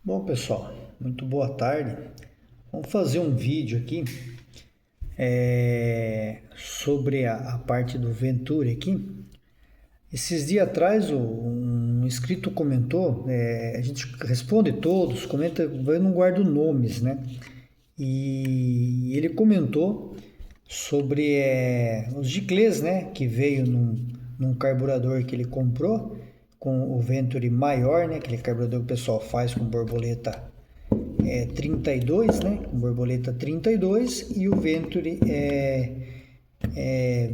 Bom, pessoal, muito boa tarde. Vamos fazer um vídeo aqui sobre a parte do Venturi aqui. Esses dias atrás um inscrito comentou, a gente responde todos, comenta, eu não guardo nomes, né? E ele comentou sobre os giclês, né? Que veio num carburador que ele comprou com o Venturi maior, né? Aquele carburador que o pessoal faz com borboleta 32, né? Com borboleta 32 e o Venturi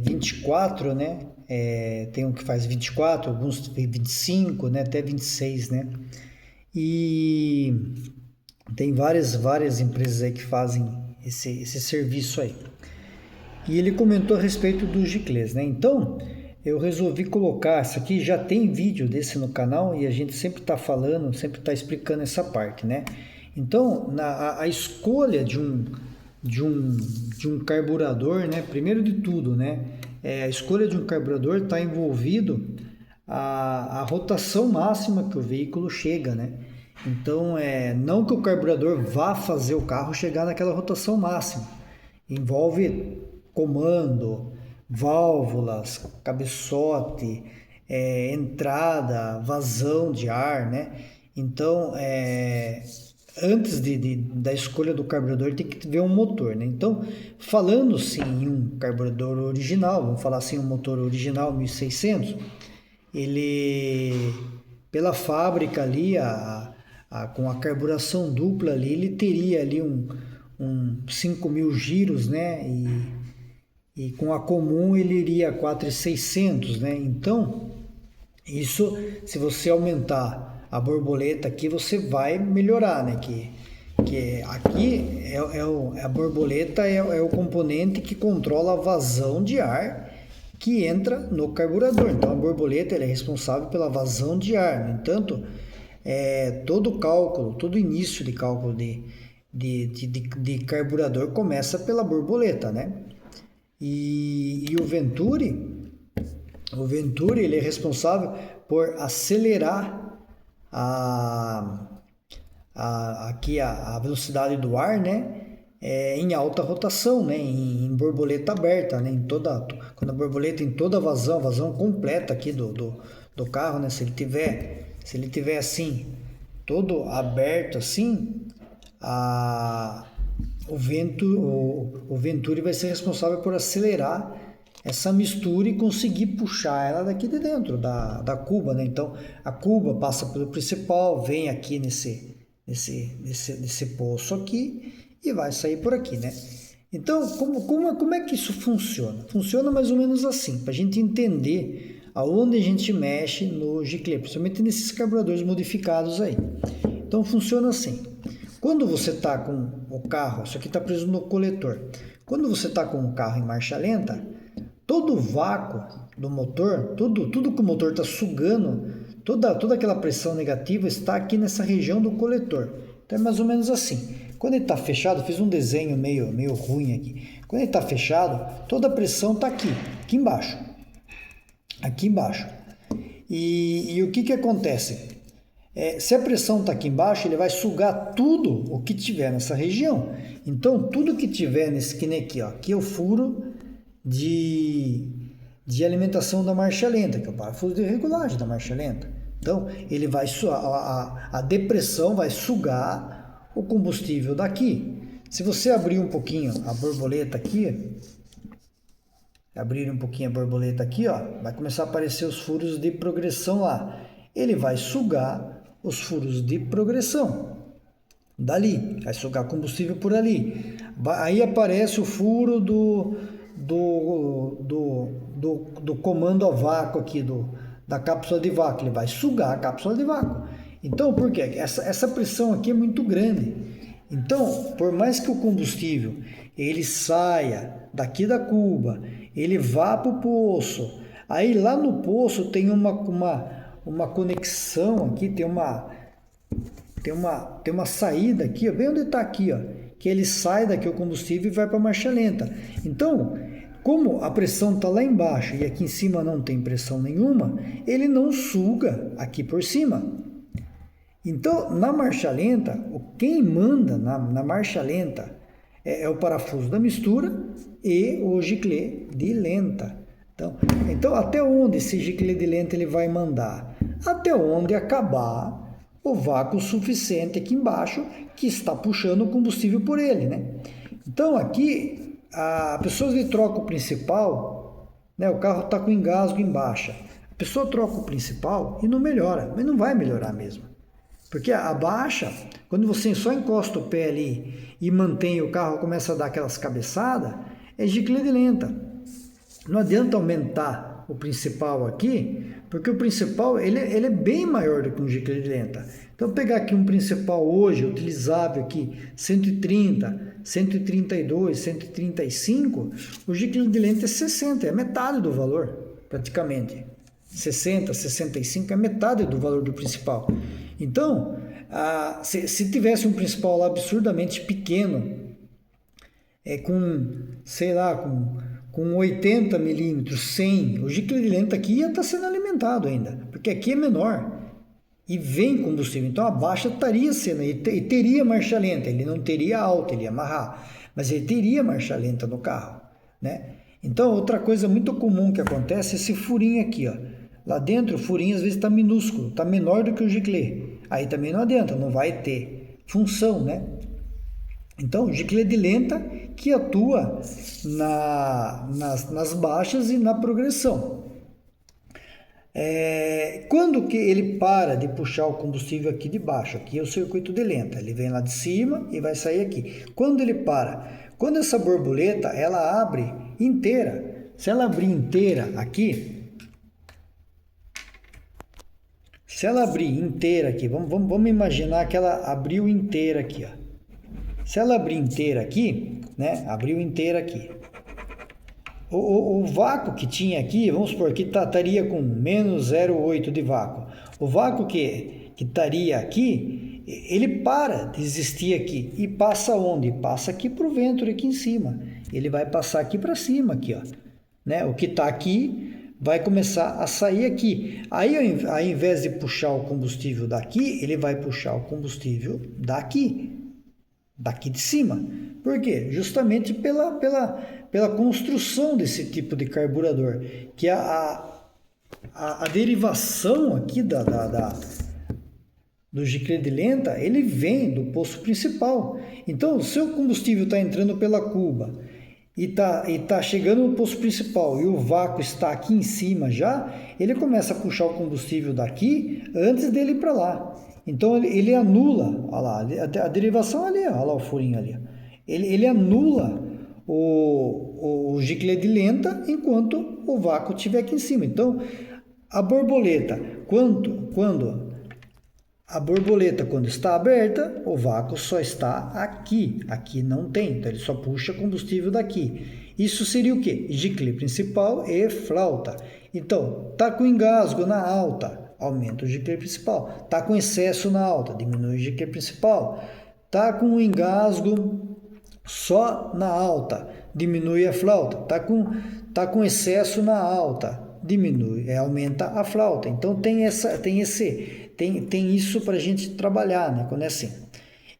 24, né? Tem um que faz 24, alguns 25, né? Até 26, né? E tem várias empresas aí que fazem esse serviço aí. E ele comentou a respeito dos giclês, né? Então, eu resolvi colocar isso aqui, já tem vídeo desse no canal e a gente sempre está falando, sempre está explicando essa parte, né? Então, a escolha de um carburador, né? Primeiro de tudo, né? A escolha de um carburador está envolvido a rotação máxima que o veículo chega, né? Então, não que o carburador vá fazer o carro chegar naquela rotação máxima. Envolve comando, válvulas, cabeçote, entrada, vazão de ar, né? Então, antes da escolha do carburador tem que ver um motor, né? Então, falando-se em um carburador original, vamos falar assim, um motor original 1600, ele, pela fábrica ali, com a carburação dupla ali, ele teria ali um 5.000 giros, né? E com a comum ele iria a 4.600, né? Então, isso, se você aumentar a borboleta aqui, você vai melhorar, né? Que aqui a borboleta é o componente que controla a vazão de ar que entra no carburador. Então, a borboleta é responsável pela vazão de ar. No entanto, todo cálculo, todo início de cálculo de carburador começa pela borboleta, né? E o Venturi ele é responsável por acelerar aqui a velocidade do ar, né? Em alta rotação, né? Em borboleta aberta, né? Quando a borboleta em toda a vazão completa aqui do carro, né? Se ele tiver assim, todo aberto assim, o Venturi vai ser responsável por acelerar essa mistura e conseguir puxar ela daqui de dentro da cuba, né? Então a cuba passa pelo principal, vem aqui nesse poço aqui e vai sair por aqui, né? Então como é que isso funciona? Funciona mais ou menos assim, para a gente entender aonde a gente mexe no giclê, principalmente nesses carburadores modificados aí. Então funciona assim. Quando você está com o carro, isso aqui está preso no coletor. Quando você está com o carro em marcha lenta, todo o vácuo do motor, tudo que o motor está sugando, toda aquela pressão negativa está aqui nessa região do coletor. Então é mais ou menos assim. Quando ele está fechado, fiz um desenho meio ruim aqui. Quando ele está fechado, toda a pressão está aqui embaixo. Aqui embaixo. E o que acontece? Se a pressão está aqui embaixo, ele vai sugar tudo o que tiver nessa região. Então, tudo que tiver nesse que nem aqui, ó, aqui é o furo de alimentação da marcha lenta, que é o parafuso de regulagem da marcha lenta. Então, ele vai a depressão vai sugar o combustível daqui. Se você abrir um pouquinho a borboleta aqui, ó, vai começar a aparecer os furos de progressão lá. Ele vai sugar os furos de progressão dali, vai sugar combustível por ali. Aí aparece o furo do comando a vácuo aqui, da cápsula de vácuo, ele vai sugar a cápsula de vácuo. Então, por quê? Essa pressão aqui é muito grande. Então, por mais que o combustível ele saia daqui da cuba, ele vá para o poço, aí lá no poço tem uma conexão aqui, tem uma saída aqui, ó, bem onde está aqui, ó, que ele sai daqui o combustível e vai para a marcha lenta. Então, como a pressão está lá embaixo e aqui em cima não tem pressão nenhuma, ele não suga aqui por cima. Então, na marcha lenta, quem manda na marcha lenta é o parafuso da mistura e o giclê de lenta. Então, até onde esse giclê de lenta ele vai mandar? Até onde acabar o vácuo suficiente aqui embaixo que está puxando o combustível por ele, né? Então, aqui, a pessoa que troca o principal, né, o carro está com engasgo em baixa. A pessoa troca o principal e não melhora, mas não vai melhorar mesmo. Porque a baixa, quando você só encosta o pé ali e mantém o carro, começa a dar aquelas cabeçadas, é giclê de lenta. Não adianta aumentar o principal aqui, porque o principal ele é bem maior do que um giclê de lenta. Então, pegar aqui um principal hoje, utilizável aqui, 130, 132, 135, o giclê de lenta é 60, é metade do valor, praticamente. 60, 65 é metade do valor do principal. Então, se tivesse um principal lá absurdamente pequeno, sei lá, com 80 milímetros, 100, o giclê de lenta aqui ia estar sendo alimentado ainda, porque aqui é menor e vem combustível. Então, a baixa estaria sendo, e teria marcha lenta, ele não teria alta, ele ia amarrar, mas ele teria marcha lenta no carro, né? Então, outra coisa muito comum que acontece é esse furinho aqui, ó. Lá dentro, o furinho às vezes está minúsculo, está menor do que o giclê. Aí também não adianta, não vai ter função, né? Então, o giclê de lenta que atua nas baixas e na progressão. Quando que ele para de puxar o combustível aqui de baixo? Aqui é o circuito de lenta, ele vem lá de cima e vai sair aqui. Quando ele para? Quando essa borboleta, ela abre inteira. Se ela abrir inteira aqui, se ela abrir inteira aqui, vamos imaginar que ela abriu inteira aqui, ó. Se ela abrir inteira aqui, né? Abriu inteira aqui. O vácuo que tinha aqui, vamos supor que estaria com menos 0,8 de vácuo. O vácuo que estaria aqui, ele para de existir aqui e passa onde? Passa aqui para o ventro aqui em cima. Ele vai passar aqui para cima, aqui, ó. Né? O que está aqui vai começar a sair aqui. Aí, ao invés de puxar o combustível daqui, ele vai puxar o combustível daqui de cima. Por quê? Justamente pela construção desse tipo de carburador, que a derivação aqui do giclê de lenta, ele vem do poço principal. Então, o seu combustível está entrando pela cuba e tá chegando no poço principal e o vácuo está aqui em cima já, ele começa a puxar o combustível daqui antes dele ir para lá. Então ele anula, olha lá, a derivação ali, olha lá o furinho ali. Ele anula o giclê de lenta enquanto o vácuo estiver aqui em cima. Então, a borboleta, quando está aberta, o vácuo só está aqui. Aqui não tem, então ele só puxa combustível daqui. Isso seria o quê? Giclê principal e flauta. Então, tá com engasgo na alta, aumenta o giclê principal. Tá com excesso na alta, diminui o giclê principal. Tá com engasgo só na alta, diminui a flauta. Tá com excesso na alta, aumenta a flauta. Então tem isso para a gente trabalhar, né? Quando é assim.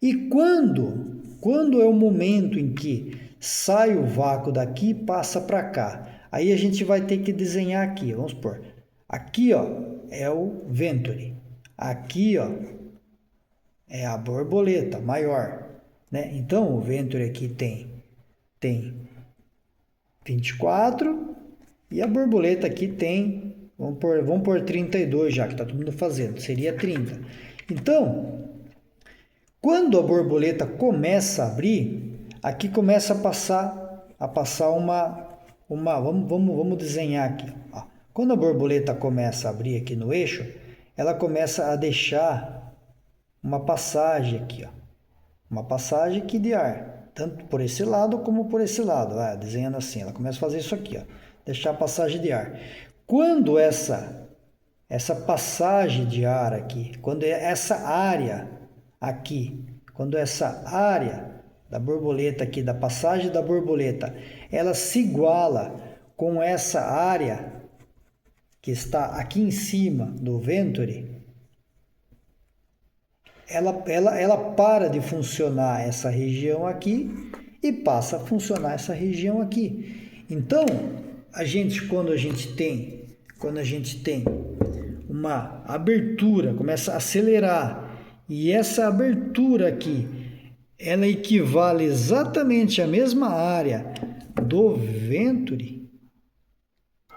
E quando é o momento em que sai o vácuo daqui e passa para cá, aí a gente vai ter que desenhar aqui, vamos supor. Aqui, ó, é o Venturi. Aqui, ó, é a borboleta maior, né? Então, o Venturi aqui tem 24 e a borboleta aqui tem, vamos pôr 32 já, que está todo mundo fazendo, seria 30. Então, quando a borboleta começa a abrir, aqui começa a passar uma vamos desenhar aqui, ó. Quando a borboleta começa a abrir aqui no eixo, ela começa a deixar uma passagem aqui, ó. Uma passagem aqui de ar, tanto por esse lado como por esse lado, desenhando assim, ela começa a fazer isso aqui, ó, deixar a passagem de ar. Quando essa passagem de ar aqui, quando essa área aqui, quando essa área da borboleta aqui, da passagem da borboleta, ela se iguala com essa área que está aqui em cima do Venturi, ela para de funcionar essa região aqui e passa a funcionar essa região aqui. Então, quando a gente tem uma abertura, começa a acelerar, e essa abertura aqui, ela equivale exatamente à mesma área do Venturi,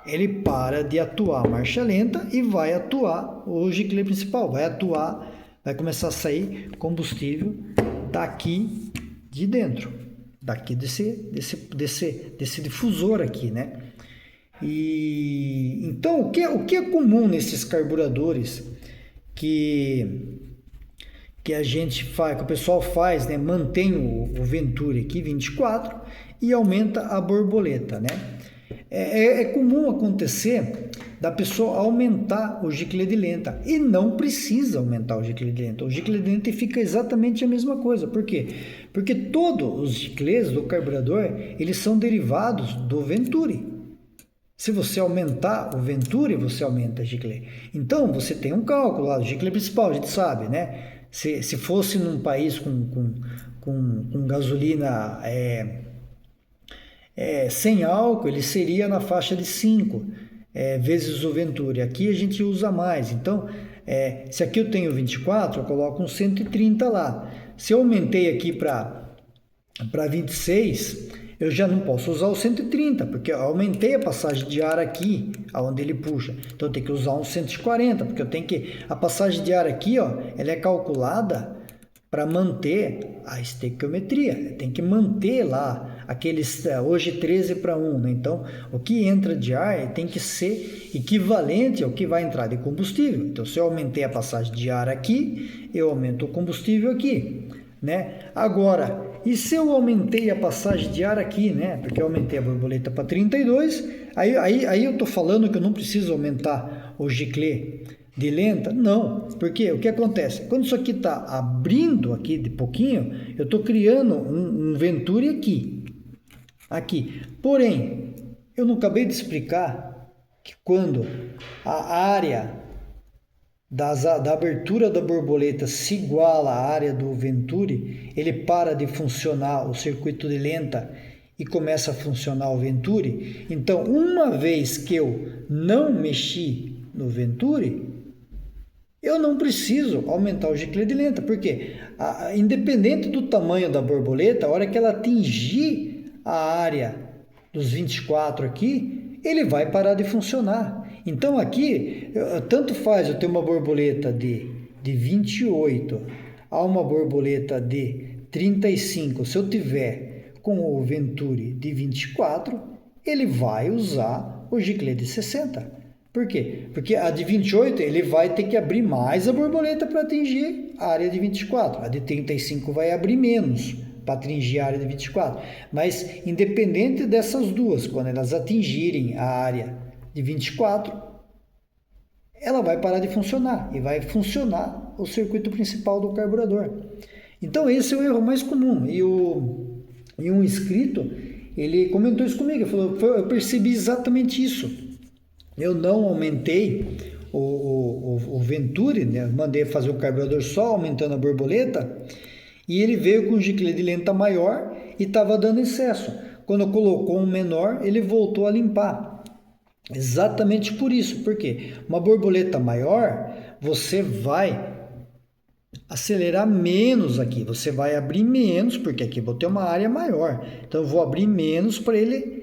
ele para de atuar a marcha lenta e vai atuar o giclê principal, vai começar a sair combustível daqui de dentro, daqui desse difusor aqui, né? E então o que é comum nesses carburadores que a gente faz, que o pessoal faz, né? Mantém o Venturi aqui 24 e aumenta a borboleta, né? É comum acontecer da pessoa aumentar o giclê de lenta e não precisa aumentar o giclê de lenta. O giclê de lenta fica exatamente a mesma coisa. Por quê? Porque todos os giclês do carburador, eles são derivados do Venturi. Se você aumentar o Venturi, você aumenta o giclê. Então, você tem um cálculo lá do giclê principal, a gente sabe, né? Se fosse num país com gasolina sem álcool, ele seria na faixa de 5 vezes o Venturi. Aqui a gente usa mais. Então, se aqui eu tenho 24, eu coloco um 130 lá. Se eu aumentei aqui para 26, eu já não posso usar o 130, porque eu aumentei a passagem de ar aqui, aonde ele puxa. Então eu tenho que usar um 140, porque a passagem de ar aqui, ó, ela é calculada para manter a estequiometria. Tem que manter lá aqueles, hoje 13 para 1, né? Então o que entra de ar tem que ser equivalente ao que vai entrar de combustível. Então se eu aumentei a passagem de ar aqui, eu aumento o combustível aqui, né? Agora, e se eu aumentei a passagem de ar aqui, né? Porque eu aumentei a borboleta para 32, aí eu estou falando que eu não preciso aumentar o giclê de lenta? Não, porque o que acontece? Quando isso aqui está abrindo aqui de pouquinho, eu estou criando um Venturi aqui. Porém, eu não acabei de explicar que quando a área da abertura da borboleta se iguala à área do Venturi, ele para de funcionar o circuito de lenta e começa a funcionar o Venturi. Então, uma vez que eu não mexi no Venturi, eu não preciso aumentar o giclê de lenta, porque independente do tamanho da borboleta, a hora que ela atingir a área dos 24 aqui, ele vai parar de funcionar. Então aqui, tanto faz eu ter uma borboleta de 28 a uma borboleta de 35, se eu tiver com o Venturi de 24, ele vai usar o giclê de 60. Por quê? Porque a de 28 ele vai ter que abrir mais a borboleta para atingir a área de 24. A de 35 vai abrir menos para atingir a área de 24. Mas independente dessas duas, quando elas atingirem a área de 24, ela vai parar de funcionar e vai funcionar o circuito principal do carburador. Então esse é o erro mais comum. E um inscrito, ele comentou isso comigo, ele falou, eu percebi exatamente isso. Eu não aumentei o Venturi, né? Mandei fazer o carburador só aumentando a borboleta e ele veio com um giclê de lenta maior e estava dando excesso. Quando colocou um menor, ele voltou a limpar. Exatamente por isso, porque uma borboleta maior, você vai acelerar menos aqui, você vai abrir menos, porque aqui eu vou ter uma área maior, então eu vou abrir menos para ele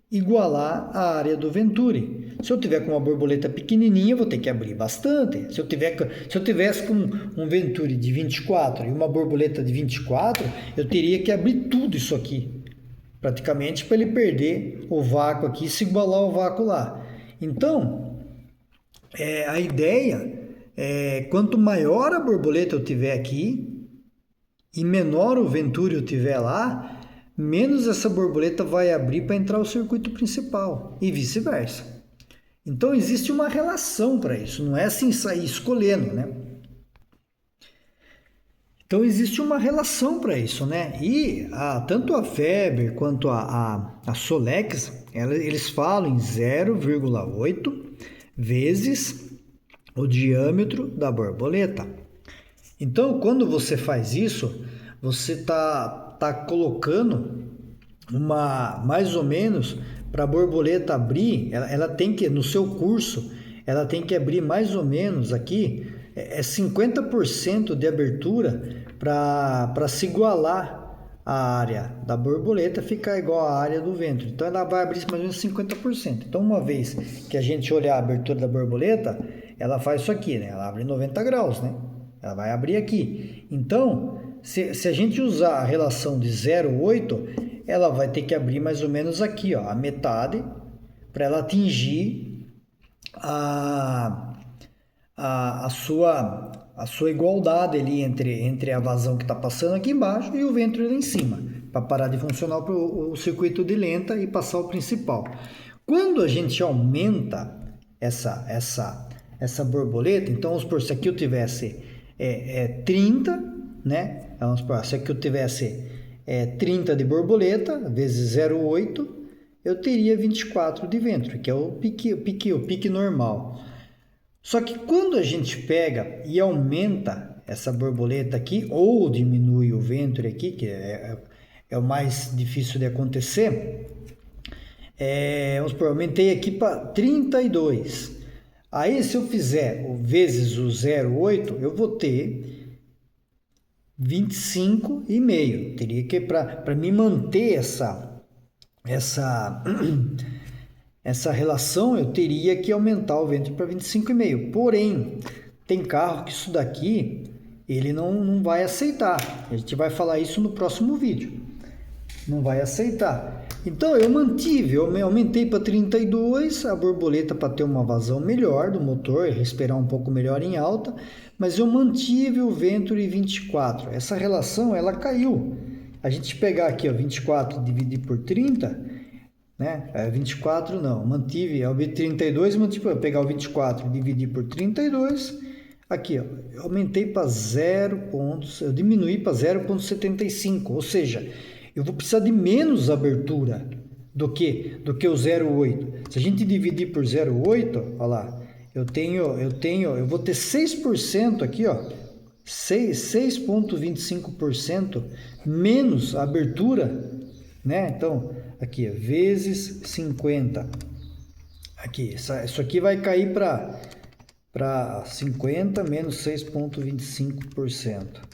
igualar a área do Venturi. Se eu tiver com uma borboleta pequenininha, eu vou ter que abrir bastante. Se eu tivesse com um Venturi de 24 e uma borboleta de 24, eu teria que abrir tudo isso aqui, praticamente, para ele perder o vácuo aqui e se igualar ao vácuo lá. Então, a ideia é, quanto maior a borboleta eu tiver aqui e menor o Venturi eu tiver lá, menos essa borboleta vai abrir para entrar o circuito principal e vice-versa. Então existe uma relação para isso, não é assim sair escolhendo, né? Então existe uma relação para isso, né? E tanto a Weber quanto a Solex, eles falam em 0,8 vezes o diâmetro da borboleta. Então, quando você faz isso, você tá colocando mais ou menos, para a borboleta abrir, ela tem que, no seu curso, ela tem que abrir mais ou menos aqui, 50% de abertura para se igualar a área da borboleta, ficar igual à área do ventre. Então ela vai abrir mais ou menos 50%. Então, uma vez que a gente olhar a abertura da borboleta, ela faz isso aqui, né? Ela abre 90 graus, né? Ela vai abrir aqui. Então, se a gente usar a relação de 0,8, ela vai ter que abrir mais ou menos aqui, ó, a metade, para ela atingir a sua igualdade ali entre a vazão que está passando aqui embaixo e o ventre lá em cima, para parar de funcionar o circuito de lenta e passar o principal. Quando a gente aumenta essa borboleta, então vamos supor, se aqui eu tivesse 30, né? Vamos supor, se aqui eu tivesse 30 de borboleta, vezes 0,8, eu teria 24 de ventre, que é o pique normal. Só que quando a gente pega e aumenta essa borboleta aqui, ou diminui o ventre aqui, que é o mais difícil de acontecer, vamos supor, aumentei aqui para 32. Aí, se eu fizer vezes o 0,8, eu vou ter 25,5. Teria que, para me manter essa relação, eu teria que aumentar o ventre para 25,5. Porém, tem carro que isso daqui ele não vai aceitar. A gente vai falar isso no próximo vídeo. Não vai aceitar. Então eu aumentei para 32 a borboleta para ter uma vazão melhor do motor e respirar um pouco melhor em alta, mas eu mantive o ventre em 24. Essa relação ela caiu. A gente pegar aqui, ó, 24 e dividir por 30, né? 24 não, mantive, eu 32, mantive, eu pegar o 24 e dividir por 32, aqui, ó, eu aumentei para 0, eu diminuí para 0,75, ou seja, eu vou precisar de menos abertura do que o 0,8. Se a gente dividir por 0,8, olha lá, eu vou ter 6% aqui, ó, 6,25% menos abertura, né? Então, aqui, vezes 50. Aqui, isso aqui vai cair para 50 menos 6,25%.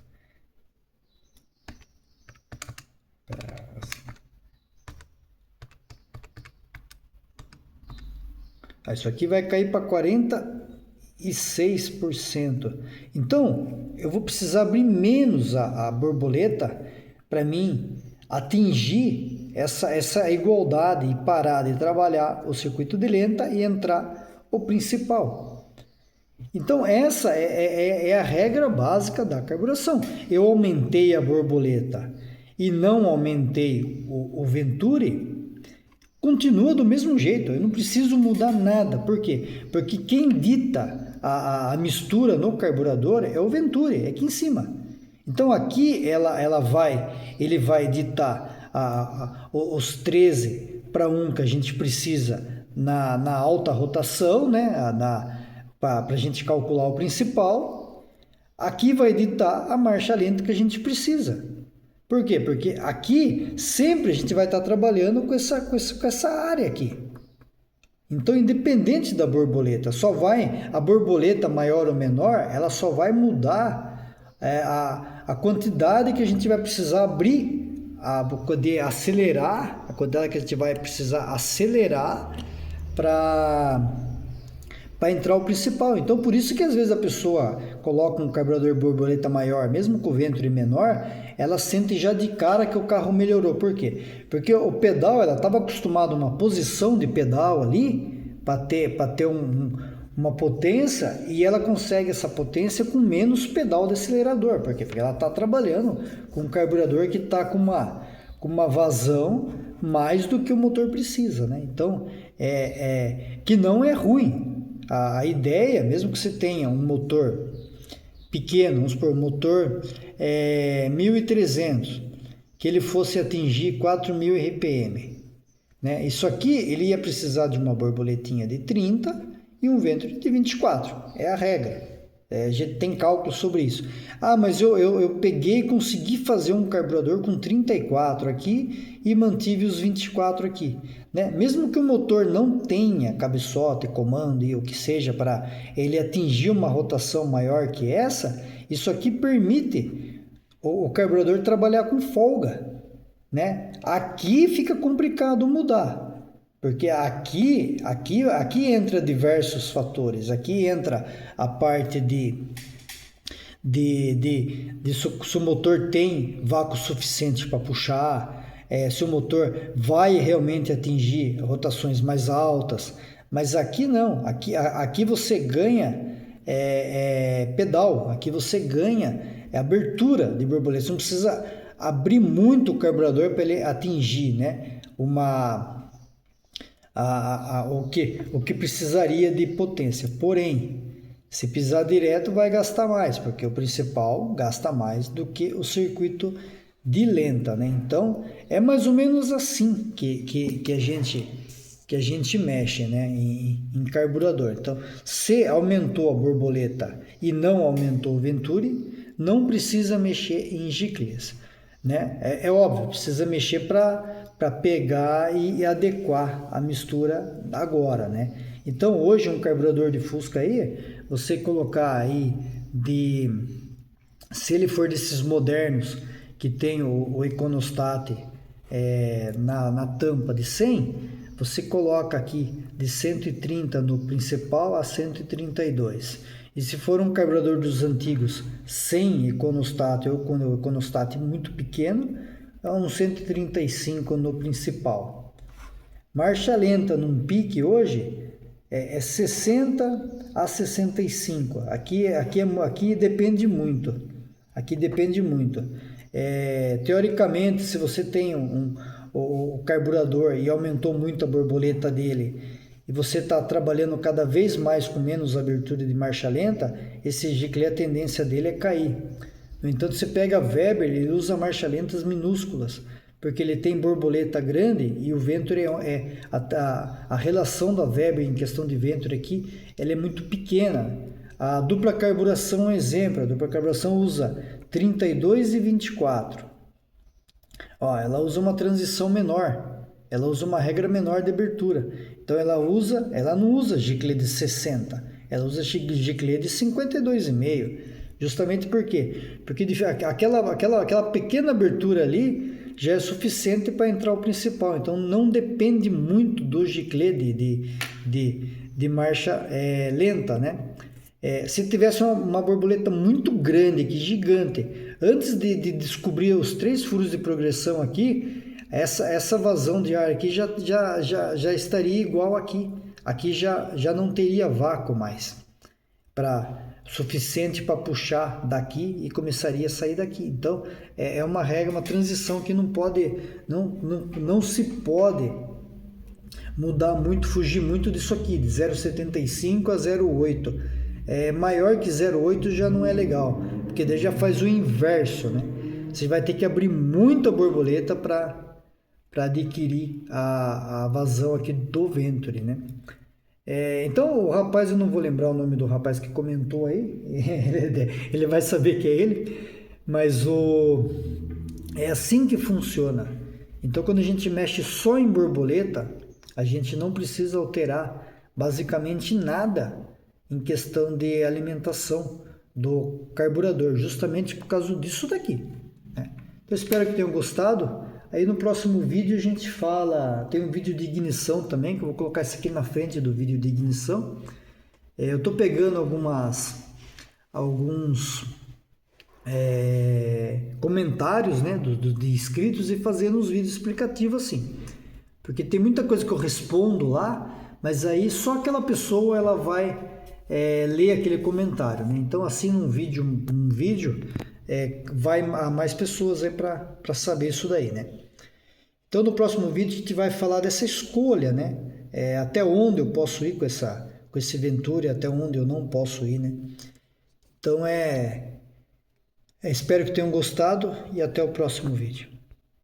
Isso aqui vai cair para 46%. Então, eu vou precisar abrir menos a borboleta para mim atingir essa igualdade e parar de trabalhar o circuito de lenta e entrar o principal. Então, essa é a regra básica da carburação. Eu aumentei a borboleta e não aumentei o Venturi, continua do mesmo jeito, eu não preciso mudar nada. Por quê? Porque quem dita a mistura no carburador é o Venturi, é aqui em cima. Então aqui ele vai ditar os 13 para 1 que a gente precisa na alta rotação, né? Para a gente calcular o principal. Aqui vai ditar a marcha lenta que a gente precisa. Por quê? Porque aqui sempre a gente vai estar trabalhando com essa área aqui. Então, independente da borboleta, a borboleta maior ou menor, ela só vai mudar a quantidade que a gente vai precisar abrir, poder acelerar, a quantidade que a gente vai precisar acelerar para entrar o principal. Então, por isso que às vezes a pessoa coloca um carburador borboleta maior, mesmo com o ventre menor, ela sente já de cara que o carro melhorou. Por quê? Porque o pedal, ela estava acostumada a uma posição de pedal ali, para ter uma potência, e ela consegue essa potência com menos pedal de acelerador. Por quê? Porque ela está trabalhando com um carburador que está com uma vazão mais do que o motor precisa, né? Então, que não é ruim. A ideia, mesmo que você tenha um motor pequeno, vamos supor, motor 1300, que ele fosse atingir 4.000 RPM, né? Isso aqui, ele ia precisar de uma borboletinha de 30 e um ventre de 24, é a regra. A gente tem cálculo sobre isso. Ah, mas eu peguei e consegui fazer um carburador com 34 aqui e mantive os 24 aqui. Né? Mesmo que o motor não tenha cabeçote, comando e o que seja para ele atingir uma rotação maior que essa, isso aqui permite o carburador trabalhar com folga. Né? Aqui fica complicado mudar. Porque aqui entra diversos fatores. Aqui entra a parte se o motor tem vácuo suficiente para puxar, se o motor vai realmente atingir rotações mais altas. Mas aqui não. Aqui você ganha pedal. Aqui você ganha abertura de borboleta. Você não precisa abrir muito o carburador para ele atingir, né, o que precisaria de potência. Porém, se pisar direto vai gastar mais, porque o principal gasta mais do que o circuito de lenta, né? Então, é mais ou menos assim que a gente mexe, né, em carburador. Então, se aumentou a borboleta e não aumentou o Venturi, não precisa mexer em giclês. Né? É óbvio, precisa mexer para pegar e adequar a mistura agora, né? Então hoje um carburador de Fusca aí, você colocar aí se ele for desses modernos que tem o Econostat na tampa de 100, você coloca aqui de 130 no principal a 132. E se for um carburador dos antigos sem Econostat ou com o Econostat muito pequeno, é um 135 no principal. Marcha lenta num pique hoje é 60 a 65. Aqui depende muito. Aqui depende muito. Teoricamente, se você tem o carburador e aumentou muito a borboleta dele, e você está trabalhando cada vez mais com menos abertura de marcha lenta, esse giclê, a tendência dele é cair. No entanto, você pega a Weber, ele usa marcha lentas minúsculas, porque ele tem borboleta grande e o Venturi a relação da Weber em questão de Venturi aqui, ela é muito pequena. A dupla carburação é um exemplo, a dupla carburação usa 32 e 24. Ó, ela usa uma transição menor, ela usa uma regra menor de abertura. Então ela não usa giclê de 60, ela usa giclê de 52,5. Justamente por quê? Porque aquela pequena abertura ali já é suficiente para entrar o principal. Então não depende muito do giclê de marcha lenta, né? Se tivesse uma borboleta muito grande, que gigante, antes de descobrir os 3 furos de progressão aqui, essa vazão de ar aqui já estaria igual aqui. Aqui já não teria vácuo mais, suficiente para puxar daqui e começaria a sair daqui. Então, é uma regra, uma transição que não se pode mudar muito, fugir muito disso aqui, de 0,75 a 0,8. Maior que 0,8 já não é legal, porque daí já faz o inverso, né? Você vai ter que abrir muita borboleta para adquirir a vazão aqui do Venturi, né? Então o rapaz, eu não vou lembrar o nome do rapaz que comentou aí, ele vai saber que é ele, mas é assim que funciona. Então quando a gente mexe só em borboleta, a gente não precisa alterar basicamente nada em questão de alimentação do carburador, justamente por causa disso daqui, né? Então espero que tenham gostado. Aí no próximo vídeo a gente fala, tem um vídeo de ignição também, que eu vou colocar isso aqui na frente do vídeo de ignição. Eu estou pegando alguns comentários, né, de inscritos e fazendo uns vídeos explicativos assim. Porque tem muita coisa que eu respondo lá, mas aí só aquela pessoa ela vai ler aquele comentário, né? Então assim um vídeo vai a mais pessoas aí para saber isso daí, né? Então no próximo vídeo a gente vai falar dessa escolha, né? Até onde eu posso ir com esse Venturi, até onde eu não posso ir, né? Então espero que tenham gostado e até o próximo vídeo.